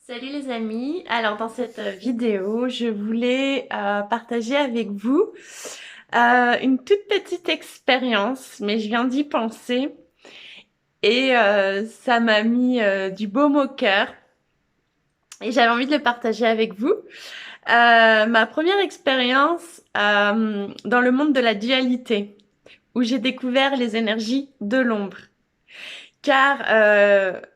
Salut les amis, alors dans cette vidéo, je voulais partager avec vous une toute petite expérience, mais je viens d'y penser et ça m'a mis du baume au cœur et j'avais envie de le partager avec vous. Ma première expérience dans le monde de la dualité, où j'ai découvert les énergies de l'ombre. Car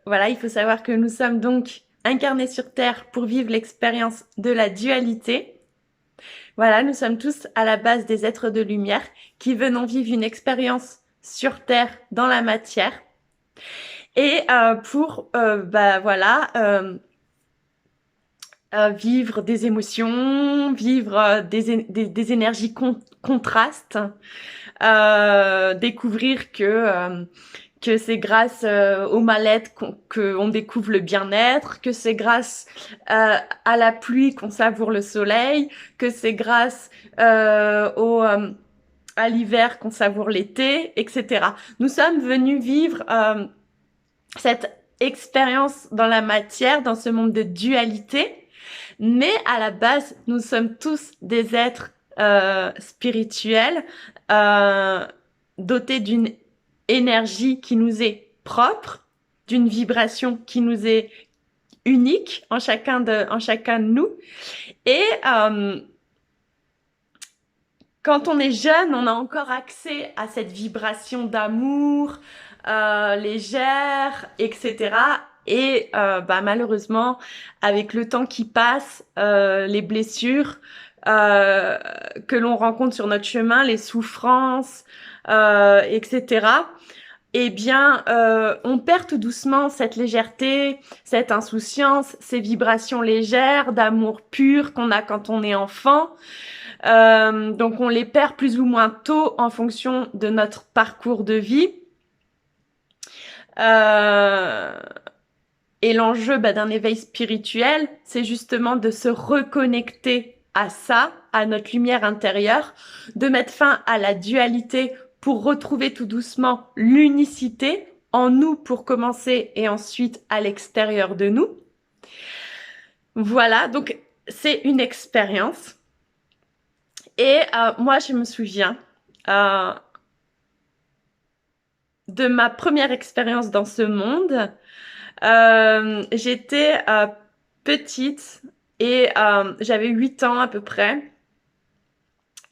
voilà, il faut savoir que nous sommes donc incarnés sur Terre pour vivre l'expérience de la dualité. Voilà, nous sommes tous à la base des êtres de lumière qui venons vivre une expérience sur Terre dans la matière. Et pour vivre des émotions, vivre des énergies contrastes, découvrir que c'est grâce au mal-être qu'on découvre le bien-être, que c'est grâce à la pluie qu'on savoure le soleil, que c'est grâce à l'hiver qu'on savoure l'été, etc. Nous sommes venus vivre cette expérience dans la matière, dans ce monde de dualité, mais à la base, nous sommes tous des êtres spirituels, dotés d'une énergie qui nous est propre, d'une vibration qui nous est unique en chacun de nous. Et quand on est jeune, on a encore accès à cette vibration d'amour légère, etc. Et malheureusement, avec le temps qui passe, les blessures que l'on rencontre sur notre chemin, les souffrances, etc. Eh bien, on perd tout doucement cette légèreté, cette insouciance, ces vibrations légères d'amour pur qu'on a quand on est enfant. Donc on les perd plus ou moins tôt en fonction de notre parcours de vie. Et l'enjeu d'un éveil spirituel, c'est justement de se reconnecter à ça, à notre lumière intérieure, de mettre fin à la dualité pour retrouver tout doucement l'unicité en nous pour commencer et ensuite à l'extérieur de nous. Voilà, donc c'est une expérience. Et moi, je me souviens de ma première expérience dans ce monde. J'étais petite et j'avais 8 ans à peu près.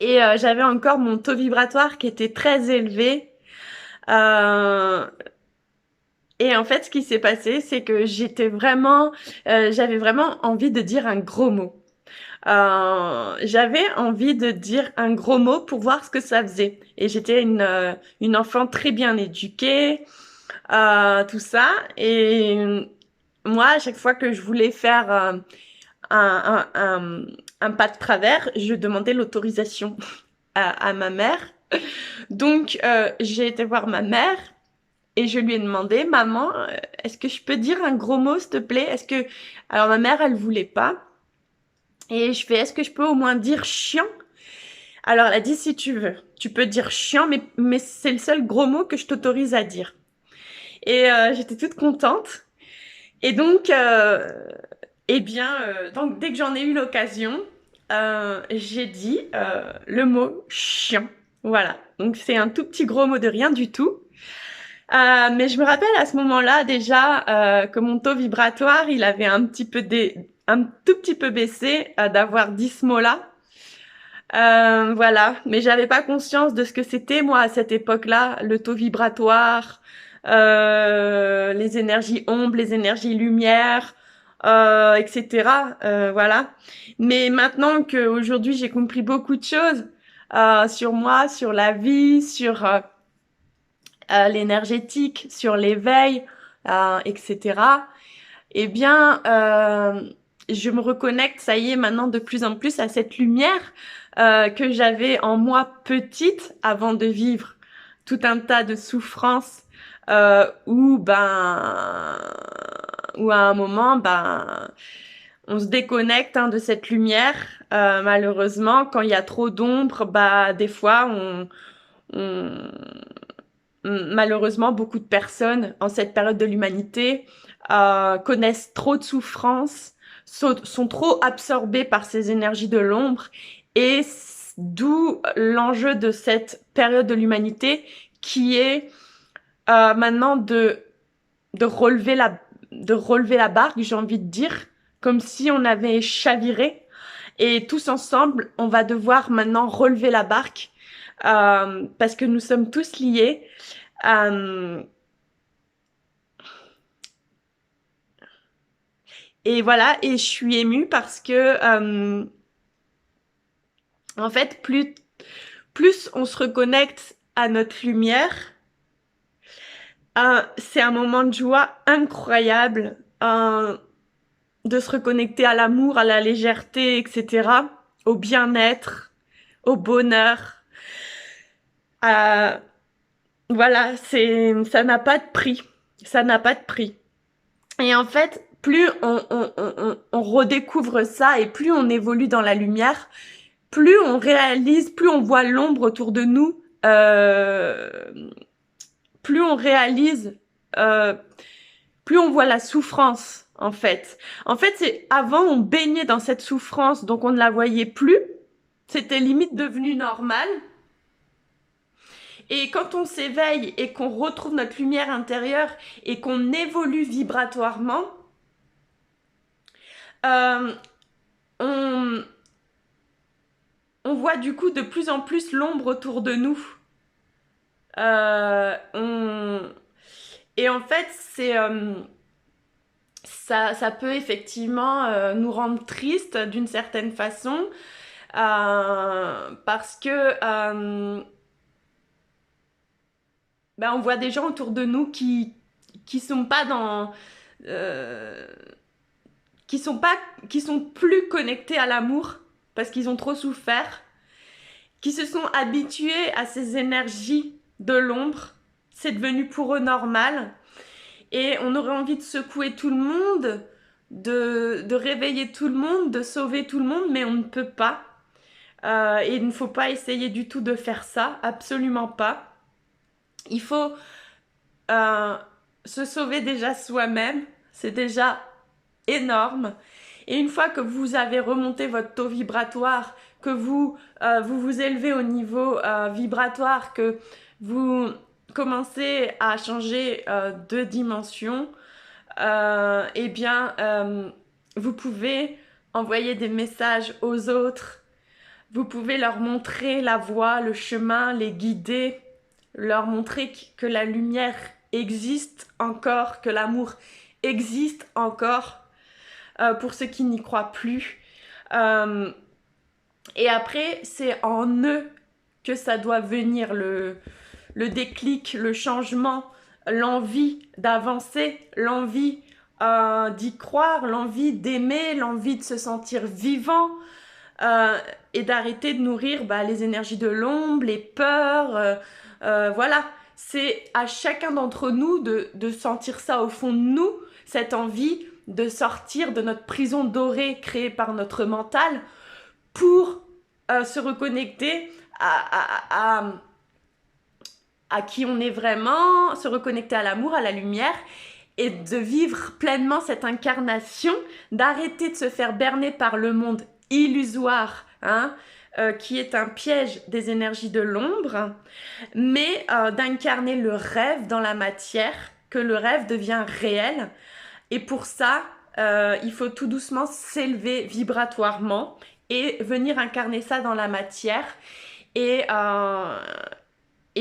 Et j'avais encore mon taux vibratoire qui était très élevé. Et en fait, ce qui s'est passé, c'est que j'avais vraiment envie de dire un gros mot. J'avais envie de dire un gros mot pour voir ce que ça faisait. Et j'étais une enfant très bien éduquée, tout ça. Et moi, à chaque fois que je voulais faire un pas de travers, je demandais l'autorisation à ma mère. Donc, j'ai été voir ma mère et je lui ai demandé, maman, est-ce que je peux dire un gros mot, s'il te plaît? Alors ma mère, elle voulait pas. Et je fais, est-ce que je peux au moins dire chiant? Alors elle a dit, si tu veux, tu peux dire chiant, mais c'est le seul gros mot que je t'autorise à dire. Et j'étais toute contente. Et donc, donc dès que j'en ai eu l'occasion, j'ai dit le mot chiant. Voilà. Donc c'est un tout petit gros mot de rien du tout. Mais je me rappelle à ce moment-là déjà que mon taux vibratoire, il avait un tout petit peu baissé d'avoir dit ce mot-là. Voilà, mais j'avais pas conscience de ce que c'était moi à cette époque-là, le taux vibratoire, les énergies ombre, les énergies lumière, etc. Voilà. Mais maintenant que aujourd'hui j'ai compris beaucoup de choses sur moi, sur la vie, sur l'énergétique, sur l'éveil, etc. Eh bien, je me reconnecte, ça y est, maintenant de plus en plus à cette lumière que j'avais en moi petite avant de vivre tout un tas de souffrances où à un moment, on se déconnecte de cette lumière. Malheureusement, quand il y a trop d'ombre, des fois, on malheureusement, beaucoup de personnes en cette période de l'humanité connaissent trop de souffrances, sont trop absorbées par ces énergies de l'ombre, et d'où l'enjeu de cette période de l'humanité qui est maintenant de relever la barque, j'ai envie de dire, comme si on avait chaviré. Et tous ensemble, on va devoir maintenant relever la barque parce que nous sommes tous liés. Et voilà, et je suis émue parce que en fait, plus on se reconnecte à notre lumière, c'est un moment de joie incroyable, de se reconnecter à l'amour, à la légèreté, etc., au bien-être, au bonheur. Voilà, ça n'a pas de prix. Ça n'a pas de prix. Et en fait, plus on redécouvre ça et plus on évolue dans la lumière, plus on réalise, plus on voit l'ombre autour de nous, plus on réalise, plus on voit la souffrance, en fait. En fait, c'est avant, on baignait dans cette souffrance, donc on ne la voyait plus. C'était limite devenu normal. Et quand on s'éveille et qu'on retrouve notre lumière intérieure et qu'on évolue vibratoirement, on voit du coup de plus en plus l'ombre autour de nous. Et en fait, ça peut effectivement nous rendre tristes d'une certaine façon parce que on voit des gens autour de nous qui sont pas dans qui sont plus connectés à l'amour parce qu'ils ont trop souffert, qui se sont habitués à ces énergies de l'ombre. C'est devenu pour eux normal. Et on aurait envie de secouer tout le monde, de réveiller tout le monde, de sauver tout le monde, mais on ne peut pas. Et il ne faut pas essayer du tout de faire ça, absolument pas. Il faut se sauver déjà soi-même, c'est déjà énorme. Et une fois que vous avez remonté votre taux vibratoire, que vous vous élevez au niveau vibratoire, que vous commencez à changer de dimension, eh bien, vous pouvez envoyer des messages aux autres, vous pouvez leur montrer la voie, le chemin, les guider, leur montrer que la lumière existe encore, que l'amour existe encore, pour ceux qui n'y croient plus. Et après, c'est en eux que ça doit venir, le déclic, le changement, l'envie d'avancer, l'envie d'y croire, l'envie d'aimer, l'envie de se sentir vivant, et d'arrêter de nourrir les énergies de l'ombre, les peurs, voilà. C'est à chacun d'entre nous de sentir ça au fond de nous, cette envie de sortir de notre prison dorée créée par notre mental pour se reconnecter à qui on est vraiment, se reconnecter à l'amour, à la lumière, et de vivre pleinement cette incarnation, d'arrêter de se faire berner par le monde illusoire, qui est un piège des énergies de l'ombre, mais d'incarner le rêve dans la matière, que le rêve devient réel. Et pour ça, il faut tout doucement s'élever vibratoirement et venir incarner ça dans la matière, et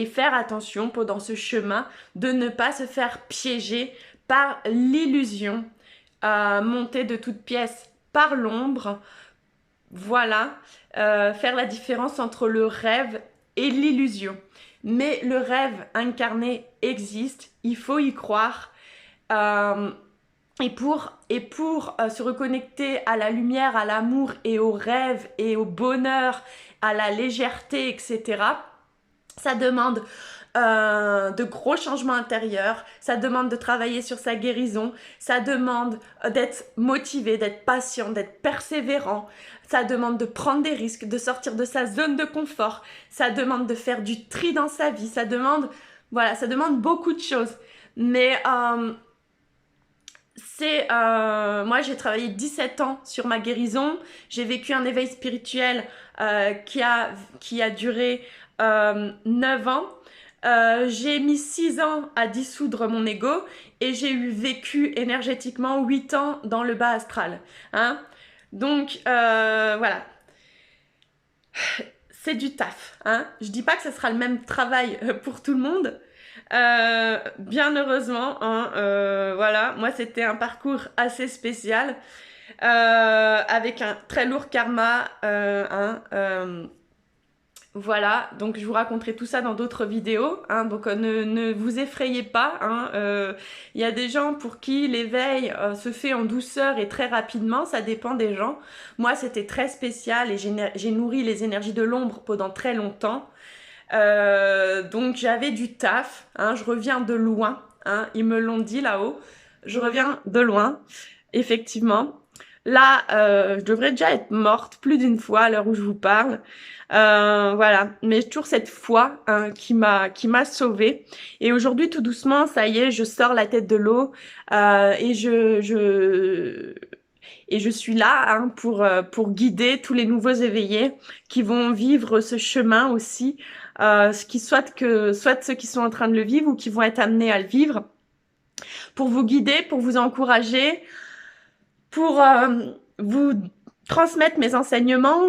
faire attention pendant ce chemin de ne pas se faire piéger par l'illusion montée de toutes pièces par l'ombre. Voilà, faire la différence entre le rêve et l'illusion. Mais le rêve incarné existe, il faut y croire. Et pour se reconnecter à la lumière, à l'amour et au rêve et au bonheur, à la légèreté, etc., ça demande de gros changements intérieurs, ça demande de travailler sur sa guérison, ça demande d'être motivé, d'être patient, d'être persévérant, ça demande de prendre des risques, de sortir de sa zone de confort, ça demande de faire du tri dans sa vie, ça demande Voilà, ça demande beaucoup de choses. Mais moi j'ai travaillé 17 ans sur ma guérison, j'ai vécu un éveil spirituel qui a duré 9 ans. J'ai mis 6 ans à dissoudre mon ego et j'ai eu vécu énergétiquement 8 ans dans le bas astral. Hein. Donc voilà, c'est du taf. Hein. Je dis pas que ce sera le même travail pour tout le monde. Bien heureusement, hein, voilà, moi c'était un parcours assez spécial avec un très lourd karma. Voilà, donc je vous raconterai tout ça dans d'autres vidéos, hein, donc ne vous effrayez pas, hein, y a des gens pour qui l'éveil se fait en douceur et très rapidement, ça dépend des gens. Moi c'était très spécial et j'ai nourri les énergies de l'ombre pendant très longtemps, donc j'avais du taf, hein, je reviens de loin, hein, ils me l'ont dit là-haut, je reviens de loin, effectivement. Là, je devrais déjà être morte plus d'une fois à l'heure où je vous parle. Voilà, mais toujours cette foi hein, qui m'a sauvée. Et aujourd'hui, tout doucement, ça y est, je sors la tête de l'eau et je suis là hein, pour guider tous les nouveaux éveillés qui vont vivre ce chemin aussi, soit ceux qui sont en train de le vivre ou qui vont être amenés à le vivre, pour vous guider, pour vous encourager, pour vous transmettre mes enseignements.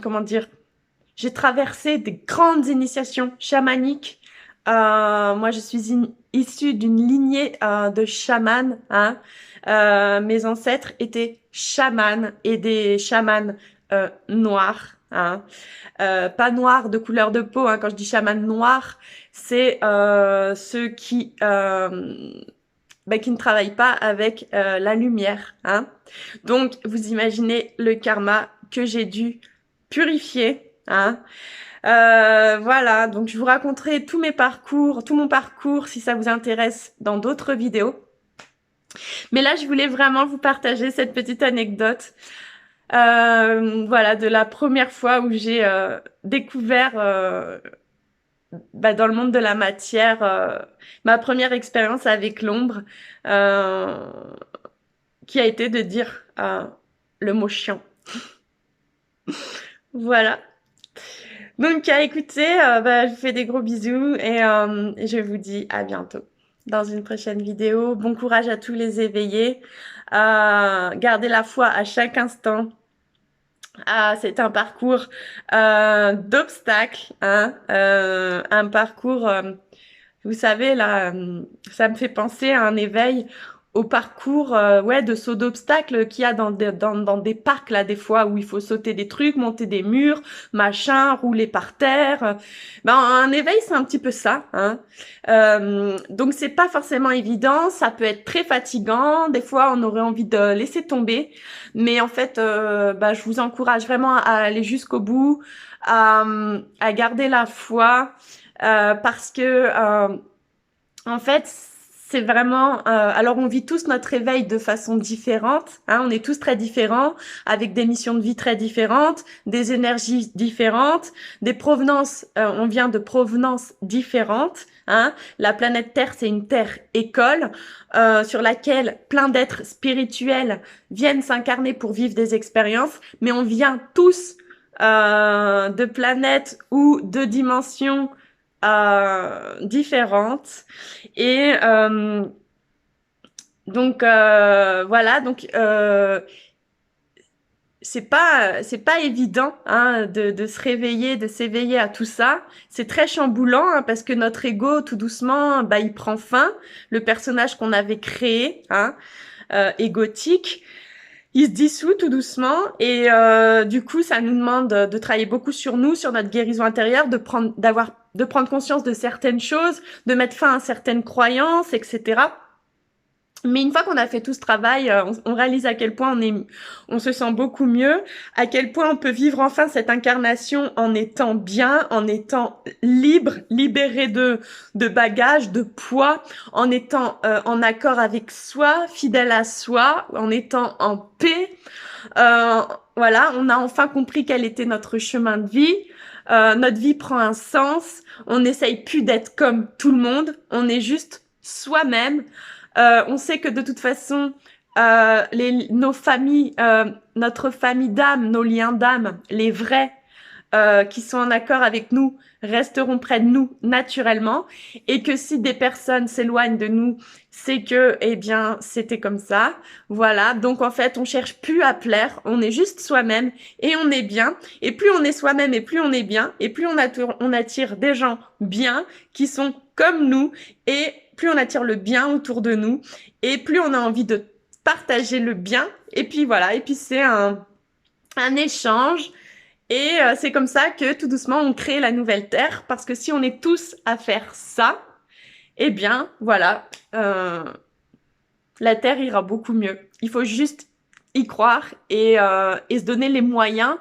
Comment dire, j'ai traversé des grandes initiations chamaniques. Moi, je suis issue d'une lignée de chamans. Hein. Mes ancêtres étaient chamans et des chamans noirs. Hein. Pas noirs de couleur de peau. Hein. Quand je dis chaman noir, c'est ceux qui ne travaillent pas avec la lumière. Hein. Donc, vous imaginez le karma que j'ai dû purifier. Hein. Voilà, donc je vous raconterai tout mon parcours si ça vous intéresse dans d'autres vidéos. Mais là, je voulais vraiment vous partager cette petite anecdote. Voilà, de la première fois où j'ai découvert dans le monde de la matière ma première expérience avec l'ombre, qui a été de dire le mot chiant. Voilà. Donc, écoutez, je vous fais des gros bisous et je vous dis à bientôt dans une prochaine vidéo. Bon courage à tous les éveillés. Gardez la foi à chaque instant. C'est un parcours d'obstacles, hein, un parcours, vous savez, là, ça me fait penser à un éveil au parcours de saut d'obstacles qu'il y a dans des parcs là des fois où il faut sauter des trucs, monter des murs, machin, rouler par terre. Un éveil c'est un petit peu ça. Hein. Donc c'est pas forcément évident, ça peut être très fatigant. Des fois on aurait envie de laisser tomber, mais en fait je vous encourage vraiment à aller jusqu'au bout, à garder la foi parce que en fait c'est vraiment alors on vit tous notre éveil de façon différente, hein, on est tous très différents, avec des missions de vie très différentes, des énergies différentes, des provenances, on vient de provenances différentes, hein. La planète Terre, c'est une terre école sur laquelle plein d'êtres spirituels viennent s'incarner pour vivre des expériences, mais on vient tous de planètes ou de dimensions différentes et donc voilà donc c'est pas évident hein, de se réveiller, de s'éveiller à tout ça. C'est très chamboulant hein, parce que notre ego tout doucement il prend fin. Le personnage qu'on avait créé hein, égotique, il se dissout tout doucement et du coup ça nous demande de travailler beaucoup sur nous, sur notre guérison intérieure, de prendre conscience de certaines choses, de mettre fin à certaines croyances, etc. Mais une fois qu'on a fait tout ce travail, on réalise à quel point on se sent beaucoup mieux, à quel point on peut vivre enfin cette incarnation en étant bien, en étant libre, libéré de bagages, de poids, en étant en accord avec soi, fidèle à soi, en étant en paix. Voilà, on a enfin compris quel était notre chemin de vie. notre vie prend un sens, on n'essaye plus d'être comme tout le monde, on est juste soi-même. On sait que de toute façon, nos familles, notre famille d'âme, nos liens d'âme, les vrais, qui sont en accord avec nous, resteront près de nous naturellement, et que si des personnes s'éloignent de nous, c'est que, eh bien, c'était comme ça. Voilà. Donc, en fait, on cherche plus à plaire, on est juste soi-même et on est bien. Et plus on est soi-même et plus on est bien, et plus on attire des gens bien qui sont comme nous, et plus on attire le bien autour de nous, et plus on a envie de partager le bien. Et puis voilà. Et puis c'est un échange. Et c'est comme ça que tout doucement on crée la nouvelle Terre, parce que si on est tous à faire ça, eh bien voilà, la Terre ira beaucoup mieux. Il faut juste y croire et se donner les moyens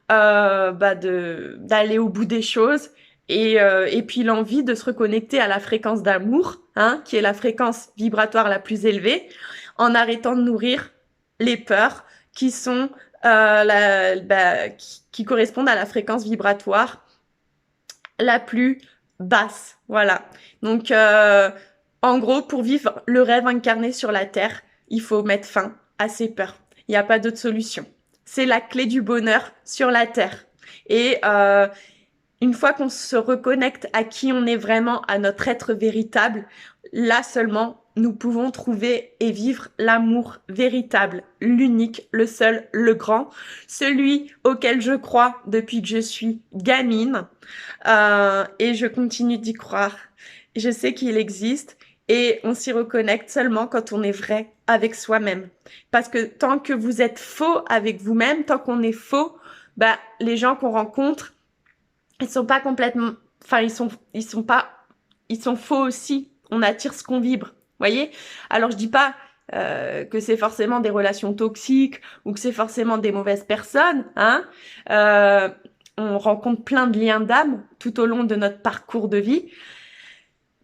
d'aller au bout des choses, et puis l'envie de se reconnecter à la fréquence d'amour, hein, qui est la fréquence vibratoire la plus élevée, en arrêtant de nourrir les peurs qui sont qui correspondent à la fréquence vibratoire la plus basse. Voilà. Donc, en gros, pour vivre le rêve incarné sur la Terre, il faut mettre fin à ses peurs. Il n'y a pas d'autre solution. C'est la clé du bonheur sur la Terre. Et une fois qu'on se reconnecte à qui on est vraiment, à notre être véritable, là seulement, nous pouvons trouver et vivre l'amour véritable, l'unique, le seul, le grand, celui auquel je crois depuis que je suis gamine, et je continue d'y croire. Je sais qu'il existe, et on s'y reconnecte seulement quand on est vrai avec soi-même. Parce que tant que vous êtes faux avec vous-même, tant qu'on est faux, bah, les gens qu'on rencontre, ils sont pas complètement, enfin, ils sont faux aussi. On attire ce qu'on vibre. Voyez? Alors, je dis pas que c'est forcément des relations toxiques ou que c'est forcément des mauvaises personnes, hein. On rencontre plein de liens d'âme tout au long de notre parcours de vie.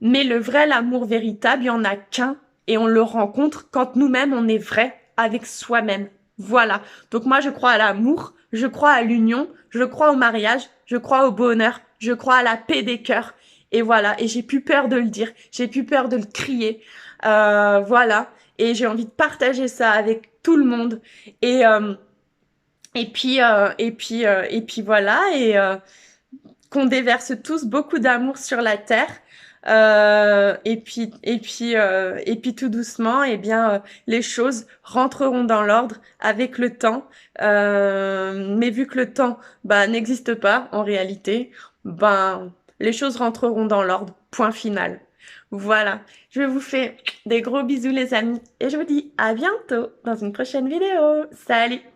Mais le vrai, l'amour véritable, il y en a qu'un, et on le rencontre quand nous-mêmes on est vrai avec soi-même. Voilà. Donc moi, je crois à l'amour, je crois à l'union, je crois au mariage, je crois au bonheur, je crois à la paix des cœurs. Et voilà. Et j'ai plus peur de le dire, j'ai plus peur de le crier. Voilà. Et j'ai envie de partager ça avec tout le monde. Et puis voilà. Et qu'on déverse tous beaucoup d'amour sur la terre. Et puis tout doucement, eh bien, les choses rentreront dans l'ordre avec le temps. Mais vu que le temps, n'existe pas en réalité, les choses rentreront dans l'ordre. Point final. Voilà. Je vous fais des gros bisous, les amis, et je vous dis à bientôt dans une prochaine vidéo. Salut!